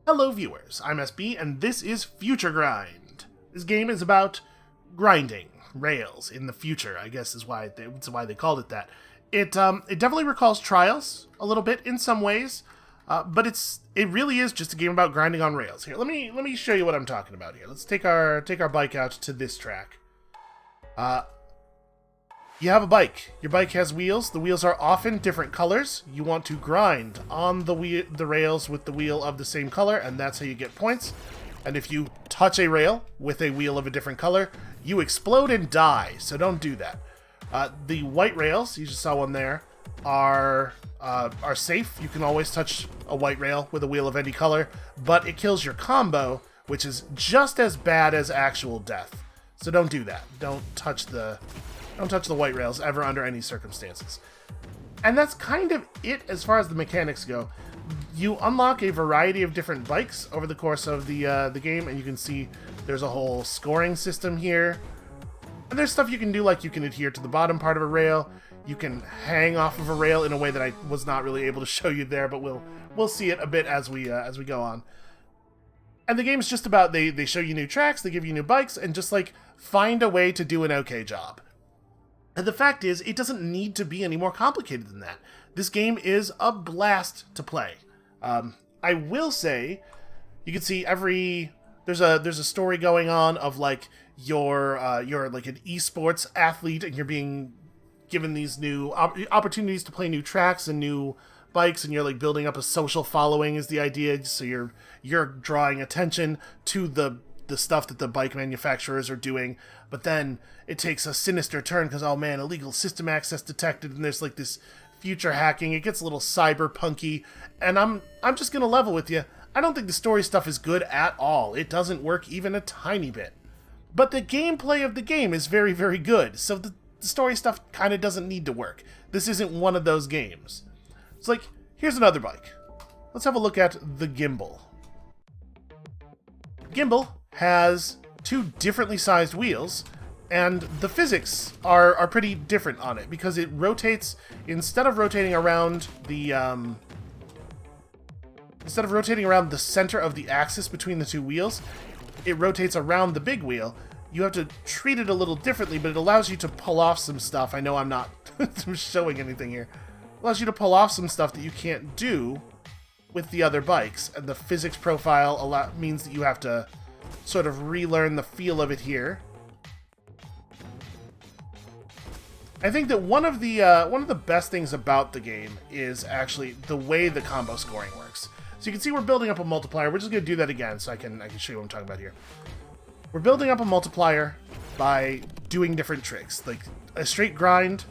Hello viewers, I'm SB and this is FutureGrind. This game is about grinding rails in the future, I guess is why they called it that. It definitely recalls Trials a little bit in some ways, but it really is just a game about grinding on rails. Here, let me show you what I'm talking about here. Let's take our bike out to this track. You have a bike. Your bike has wheels. The wheels are often different colors. You want to grind on the rails with the wheel of the same color, and that's how you get points. And if you touch a rail with a wheel of a different color, you explode and die, so don't do that. The white rails, you just saw one there, are safe. You can always touch a white rail with a wheel of any color, but it kills your combo, which is just as bad as actual death. So don't do that. Don't touch the white rails ever under any circumstances. And that's kind of it as far as the mechanics go. You unlock a variety of different bikes over the course of the game, and you can see there's a whole scoring system here. And there's stuff you can do, like you can adhere to the bottom part of a rail. You can hang off of a rail in a way that I was not really able to show you there, but we'll see it a bit as we go on. And the game's just about they show you new tracks, they give you new bikes, and just like find a way to do an okay job. And the fact is, it doesn't need to be any more complicated than that. This game is a blast to play. I will say, you can see there's a story going on of like you're like an esports athlete and you're being given these new opportunities to play new tracks and new bikes, and you're like building up a social following is the idea. So you're drawing attention to the stuff that the bike manufacturers are doing, but then it takes a sinister turn because, oh man, illegal system access detected, and there's like this future hacking. It gets a little cyberpunky, and I'm just gonna level with you. I don't think the story stuff is good at all. It doesn't work even a tiny bit. But the gameplay of the game is very, very good, so the story stuff kind of doesn't need to work. This isn't one of those games. It's like, here's another bike. Let's have a look at the Gimbal. Gimbal has two differently sized wheels, and the physics are pretty different on it because it rotates, instead of rotating around the center of the axis between the two wheels, it rotates around the big wheel. You have to treat it a little differently, but it allows you to pull off some stuff. I know I'm not showing anything here. It allows you to pull off some stuff that you can't do with the other bikes, and the physics profile means that you have to sort of relearn the feel of it here. I think that one of the best things about the game is actually the way the combo scoring works. So you can see we're building up a multiplier. We're just going to do that again so I can show you what I'm talking about here. We're building up a multiplier by doing different tricks. Like a straight grind,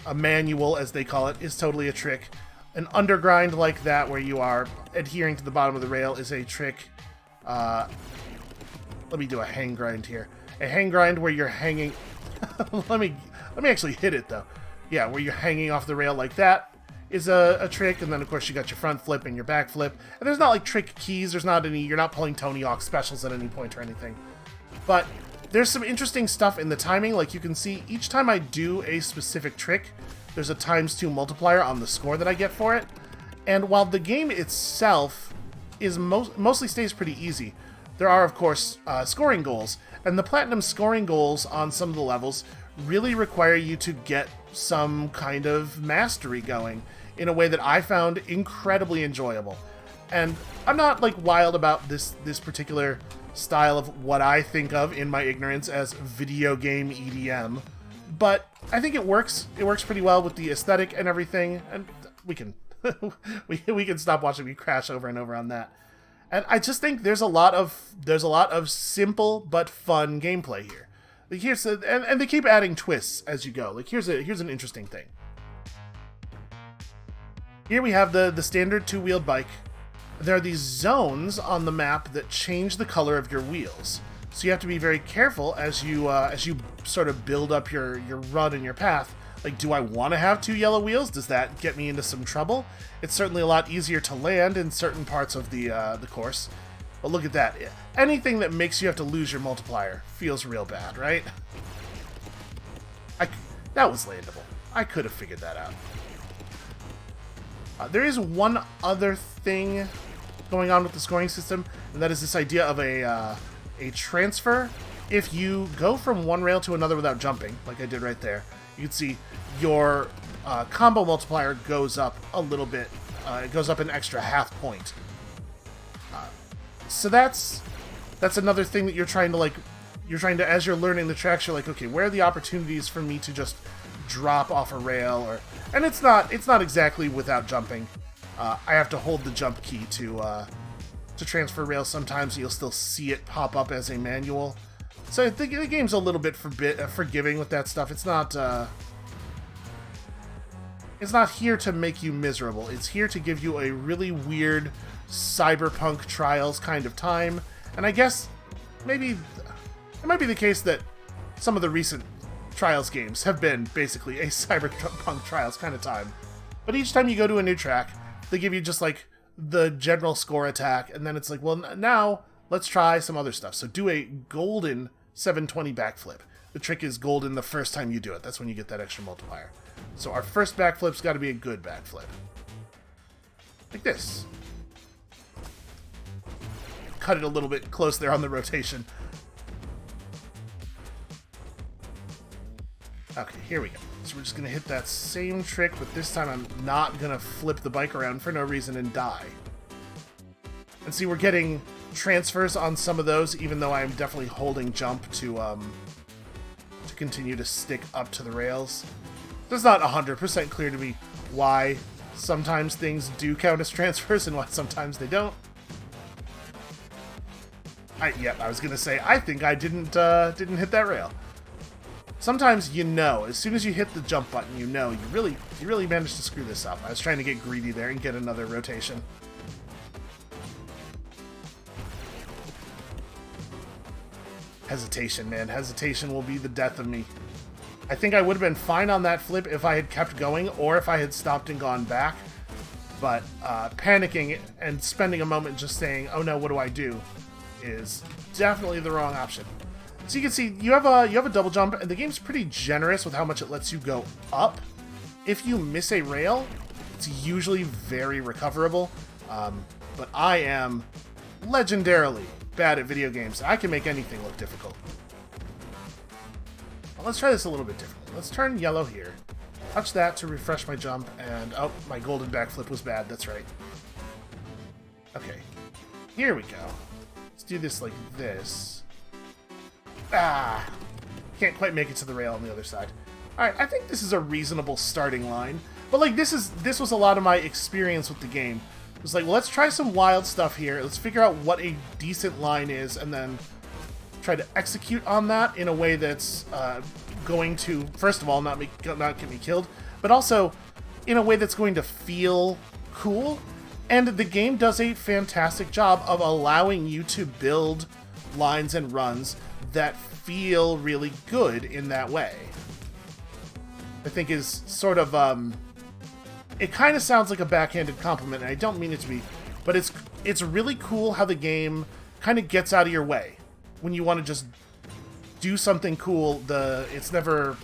a manual as they call it, is totally a trick. An undergrind like that, where you are adhering to the bottom of the rail, is a trick. Let me do a hang grind here. A hang grind where you're hanging... let me actually hit it, though. Yeah, where you're hanging off the rail like that is a trick, and then, of course, you got your front flip and your back flip. And there's not, like, trick keys. There's not any... You're not pulling Tony Hawk specials at any point or anything. But there's some interesting stuff in the timing. Like, you can see each time I do a specific trick, there's a ×2 multiplier on the score that I get for it. And while the game itself is mostly stays pretty easy, there are, of course, scoring goals. And the platinum scoring goals on some of the levels really require you to get some kind of mastery going in a way that I found incredibly enjoyable. And I'm not, like, wild about this particular style of what I think of, in my ignorance, as video game EDM. But I think it works. It works pretty well with the aesthetic and everything, and we can we can stop watching me crash over and over on that. And I just think there's a lot of simple but fun gameplay here. Like and they keep adding twists as you go. Like here's an interesting thing. Here we have the standard two-wheeled bike. There are these zones on the map that change the color of your wheels. So you have to be very careful as you sort of build up your run and your path. Like, do I want to have two yellow wheels? Does that get me into some trouble? It's certainly a lot easier to land in certain parts of the course. But look at that. Anything that makes you have to lose your multiplier feels real bad, right? That was landable. I could have figured that out. There is one other thing going on with the scoring system, and that is this idea of a transfer. If you go from one rail to another without jumping, like I did right there, you can see your combo multiplier goes up a little bit. It goes up an extra half point. So that's another thing that you're trying to, as you're learning the tracks, you're like, okay, where are the opportunities for me to just drop off a rail? And it's not exactly without jumping. I have to hold the jump key to transfer rails. Sometimes you'll still see it pop up as a manual. So I think the game's a little bit forgiving with that stuff. It's not here to make you miserable. It's here to give you a really weird cyberpunk Trials kind of time. And I guess maybe it might be the case that some of the recent Trials games have been basically a cyberpunk Trials kind of time. But each time you go to a new track, they give you just like the general score attack, and then it's like, well, now let's try some other stuff. So do a golden 720 backflip. The trick is golden the first time you do it. That's when you get that extra multiplier. So our first backflip's got to be a good backflip. Like this. Cut it a little bit close there on the rotation. Okay, here we go. So we're just going to hit that same trick, but this time I'm not going to flip the bike around for no reason and die. And see, we're getting transfers on some of those, even though I'm definitely holding jump to continue to stick up to the rails. It's not 100% clear to me why sometimes things do count as transfers and why sometimes they don't. I was gonna say, I think I didn't hit that rail. Sometimes as soon as you hit the jump button, you really managed to screw this up. I was trying to get greedy there and get another rotation. Hesitation, man. Hesitation will be the death of me. I think I would have been fine on that flip if I had kept going or if I had stopped and gone back. But panicking and spending a moment just saying, oh no, what do I do, is definitely the wrong option. So you can see you have a double jump, and the game's pretty generous with how much it lets you go up. If you miss a rail, it's usually very recoverable. But I am legendarily bad at video games. I can make anything look difficult. Well, let's try this a little bit differently. Let's turn yellow here. Touch that to refresh my jump, and oh, my golden backflip was bad. That's right. Okay, here we go. Let's do this like this. Ah! Can't quite make it to the rail on the other side. Alright, I think this is a reasonable starting line. But like this was a lot of my experience with the game. It was like, well, let's try some wild stuff here. Let's figure out what a decent line is, and then try to execute on that in a way that's going to, first of all, not get me killed, but also in a way that's going to feel cool. And the game does a fantastic job of allowing you to build lines and runs that feel really good in that way. I think is sort of, it kind of sounds like a backhanded compliment, and I don't mean it to be, but it's really cool how the game kind of gets out of your way. When you want to just do something cool, it never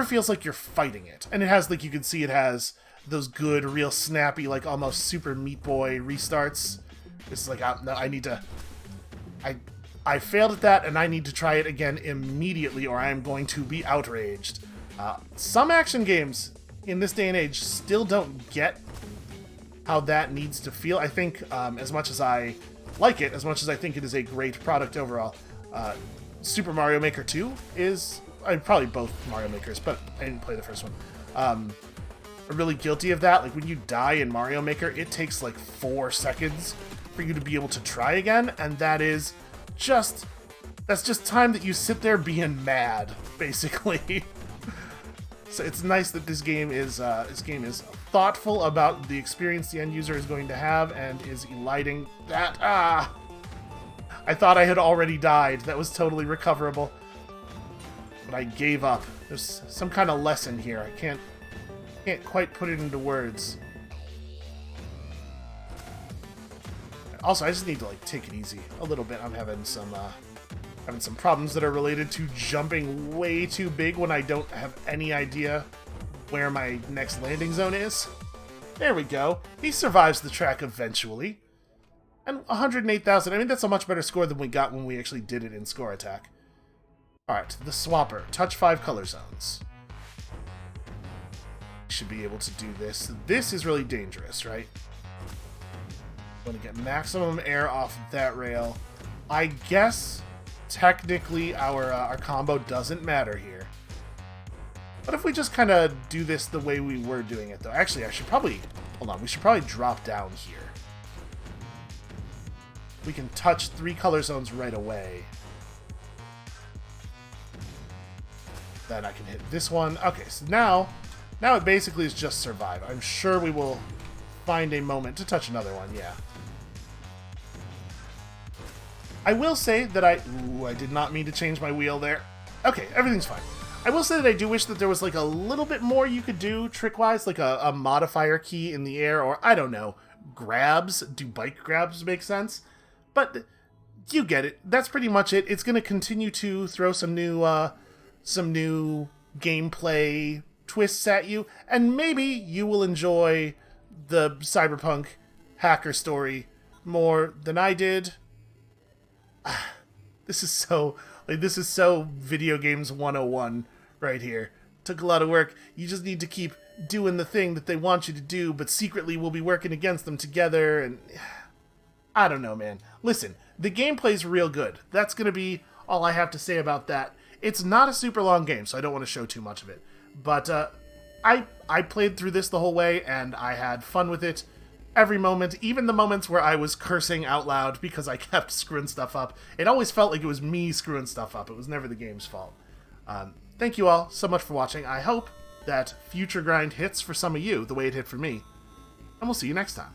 feels like you're fighting it. And it has, like you can see, it has those good, real snappy, like almost Super Meat Boy restarts. It's like, no, I failed at that, and I need to try it again immediately, or I am going to be outraged. Some action games in this day and age still don't get how that needs to feel. I think as much as I like it, as much as I think it is a great product overall, Super Mario Maker 2 is, probably both Mario Makers, but I didn't play the first one. I'm really guilty of that. Like when you die in Mario Maker, it takes like 4 seconds for you to be able to try again, and that's just time that you sit there being mad, basically. So it's nice that this game is thoughtful about the experience the end user is going to have and is eliding that. I thought I had already died. That was totally recoverable. But I gave up. There's some kind of lesson here. I can't quite put it into words. Also, I just need to like take it easy a little bit. I'm having some problems that are related to jumping way too big when I don't have any idea where my next landing zone is. There we go. He survives the track eventually. And 108,000, I mean, that's a much better score than we got when we actually did it in Score Attack. Alright, the Swapper. Touch 5 color zones. Should be able to do this. This is really dangerous, right? Want to get maximum air off that rail. I guess, technically, our combo doesn't matter here. What if we just kind of do this the way we were doing it, though? Actually, I should probably... Hold on, we should probably drop down here. We can touch 3 color zones right away. Then I can hit this one. Okay, so now it basically is just survive. I'm sure we will find a moment to touch another one, yeah. I will say that I did not mean to change my wheel there. Okay, everything's fine. I will say that I do wish that there was like a little bit more you could do trick-wise, like a modifier key in the air, or I don't know, grabs. Do bike grabs make sense? But you get it. That's pretty much it. It's going to continue to throw some new gameplay twists at you, and maybe you will enjoy the Cyberpunk hacker story more than I did. This is so video games 101 right here. Took a lot of work. You just need to keep doing the thing that they want you to do, but secretly we'll be working against them together, and I don't know, man. Listen, the gameplay's real good. That's going to be all I have to say about that. It's not a super long game, so I don't want to show too much of it. But I played through this the whole way, and I had fun with it every moment, even the moments where I was cursing out loud because I kept screwing stuff up. It always felt like it was me screwing stuff up. It was never the game's fault. Thank you all so much for watching. I hope that FutureGrind hits for some of you the way it hit for me. And we'll see you next time.